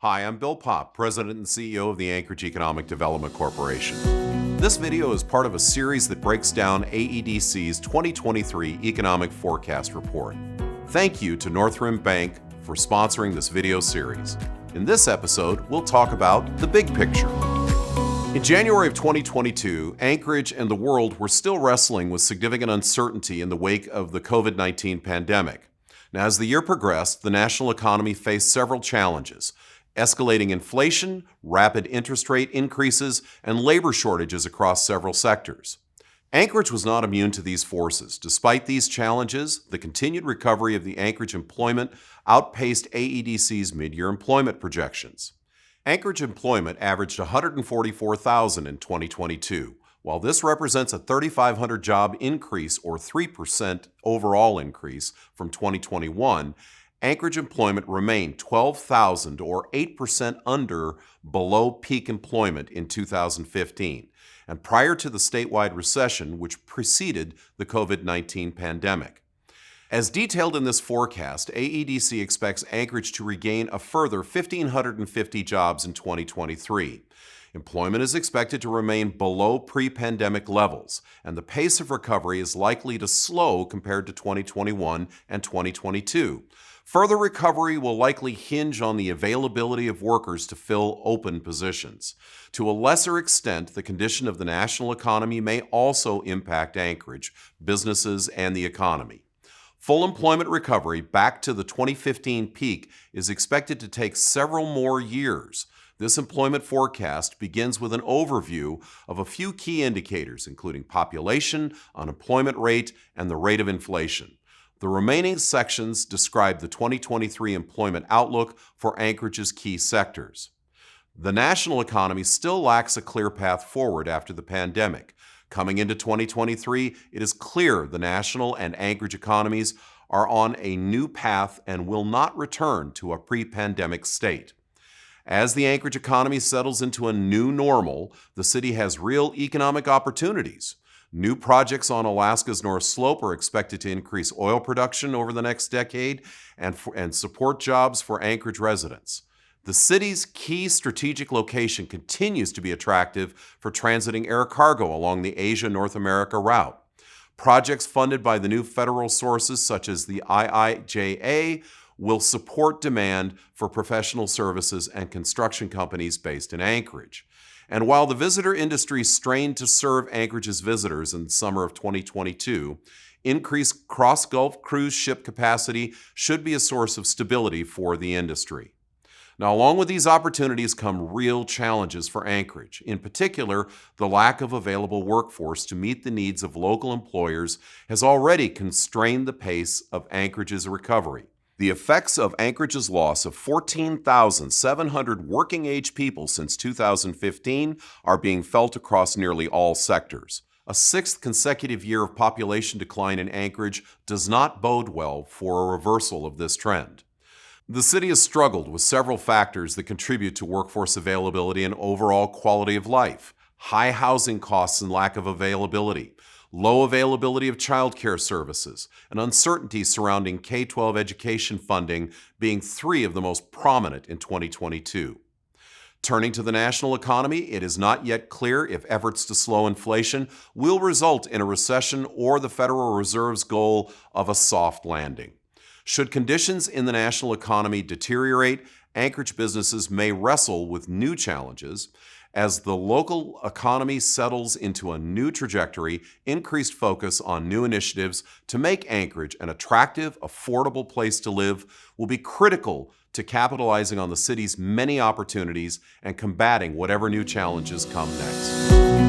Hi, I'm Bill Popp, President and CEO of the Anchorage Economic Development Corporation. This video is part of a series that breaks down AEDC's 2023 Economic Forecast Report. Thank you to Northrim Bank for sponsoring this video series. In this episode, we'll talk about the big picture. In January of 2022, Anchorage and the world were still wrestling with significant uncertainty in the wake of the COVID-19 pandemic. Now, as the year progressed, the national economy faced several challenges: escalating inflation, rapid interest rate increases, and labor shortages across several sectors. Anchorage was not immune to these forces. Despite these challenges, the continued recovery of the Anchorage employment outpaced AEDC's mid-year employment projections. Anchorage employment averaged 144,000 in 2022. While this represents a 3,500 job increase or 3% overall increase from 2021, Anchorage employment remained 12,000 or 8% under below peak employment in 2015 and prior to the statewide recession which preceded the COVID-19 pandemic. As detailed in this forecast, AEDC expects Anchorage to regain a further 1,550 jobs in 2023. Employment is expected to remain below pre-pandemic levels, and the pace of recovery is likely to slow compared to 2021 and 2022. Further recovery will likely hinge on the availability of workers to fill open positions. To a lesser extent, the condition of the national economy may also impact Anchorage, businesses, and the economy. Full employment recovery back to the 2015 peak is expected to take several more years. This employment forecast begins with an overview of a few key indicators, including population, unemployment rate, and the rate of inflation. The remaining sections describe the 2023 employment outlook for Anchorage's key sectors. The national economy still lacks a clear path forward after the pandemic. Coming into 2023, it is clear the national and Anchorage economies are on a new path and will not return to a pre-pandemic state. As the Anchorage economy settles into a new normal, the city has real economic opportunities. New projects on Alaska's North Slope are expected to increase oil production over the next decade and support jobs for Anchorage residents. The city's key strategic location continues to be attractive for transiting air cargo along the Asia-North America route. Projects funded by the new federal sources such as the IIJA will support demand for professional services and construction companies based in Anchorage. And while the visitor industry strained to serve Anchorage's visitors in the summer of 2022, increased cross-Gulf cruise ship capacity should be a source of stability for the industry. Now, along with these opportunities come real challenges for Anchorage. In particular, the lack of available workforce to meet the needs of local employers has already constrained the pace of Anchorage's recovery. The effects of Anchorage's loss of 14,700 working-age people since 2015 are being felt across nearly all sectors. A sixth consecutive year of population decline in Anchorage does not bode well for a reversal of this trend. The city has struggled with several factors that contribute to workforce availability and overall quality of life: high housing costs and lack of availability, low availability of childcare services, and uncertainty surrounding K-12 education funding being three of the most prominent in 2022. Turning to the national economy, it is not yet clear if efforts to slow inflation will result in a recession or the Federal Reserve's goal of a soft landing. Should conditions in the national economy deteriorate, Anchorage businesses may wrestle with new challenges. As the local economy settles into a new trajectory, increased focus on new initiatives to make Anchorage an attractive, affordable place to live will be critical to capitalizing on the city's many opportunities and combating whatever new challenges come next.